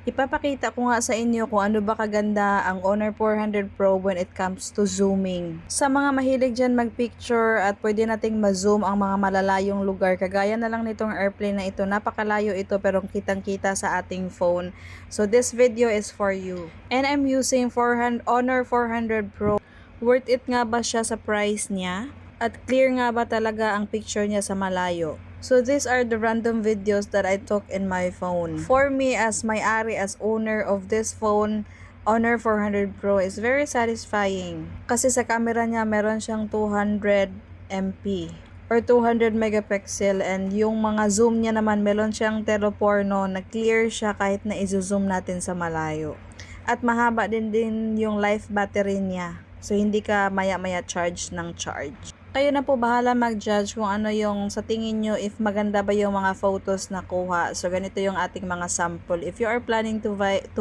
Ipapakita ko nga sa inyo kung ano ba kaganda ang Honor 400 Pro when it comes to zooming. Sa mga mahilig dyan mag-picture at pwede nating ma-zoom ang mga malalayong lugar, kagaya na lang nitong airplane na ito, napakalayo ito pero kitang-kita sa ating phone. So this video is for you. And I'm using Honor 400 Pro. Worth it nga ba siya sa price niya? At clear nga ba talaga ang picture niya sa malayo? So these are the random videos that I took in my phone. For me as may-ari, as owner of this phone, Honor 400 Pro is very satisfying. Kasi sa camera niya meron siyang 200 MP or 200 megapixel, and yung mga zoom niya naman meron siyang teleporno na clear siya kahit na i-zoom natin sa malayo. At mahaba din yung life battery niya. So hindi ka maya-maya charge ng charge. Kayo na po bahala mag-judge kung ano yung sa tingin nyo, if maganda ba yung mga photos na kuha. So ganito yung ating mga sample. If you are planning to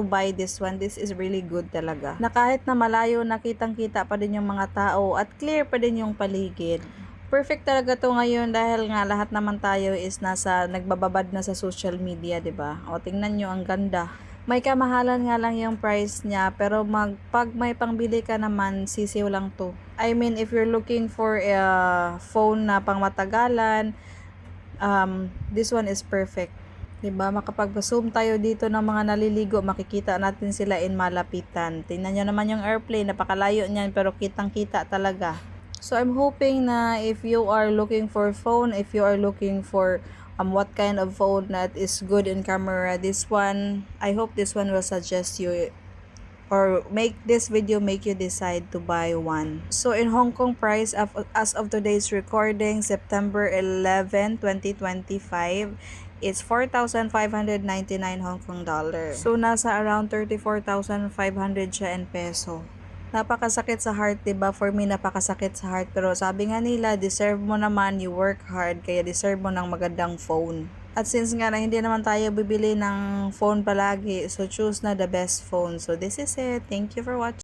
buy this one, this is really good talaga. Na kahit na malayo, nakitang-kita pa din yung mga tao at clear pa din yung paligid. Perfect talaga to ngayon dahil nga lahat naman tayo is nagbababad na sa social media, 'di ba? O tingnan nyo, ang ganda. May kamahalan nga lang yung price niya, pero pag may pangbili ka naman, sisiw lang to. I mean, if you're looking for a phone na pangmatagalan, this one is perfect. Diba? Makapag-zoom tayo dito ng mga naliligo, makikita natin sila in malapitan. Tingnan nyo naman yung airplane, napakalayo niyan, pero kitang-kita talaga. So, I'm hoping na if you are looking for phone, if you are looking for what kind of phone that is good in camera, this one, I hope this one will suggest you or make this video make you decide to buy one. So in Hong Kong price, as of today's recording, September 11, 2025, it's 4,599 Hong Kong dollars. So nasa around 34,500 siya in peso. Napakasakit sa heart, diba? For me, napakasakit sa heart. Pero sabi nga nila, deserve mo naman, you work hard, kaya deserve mo ng magandang phone. At since nga na hindi naman tayo bibili ng phone palagi, so choose na the best phone. So this is it. Thank you for watching.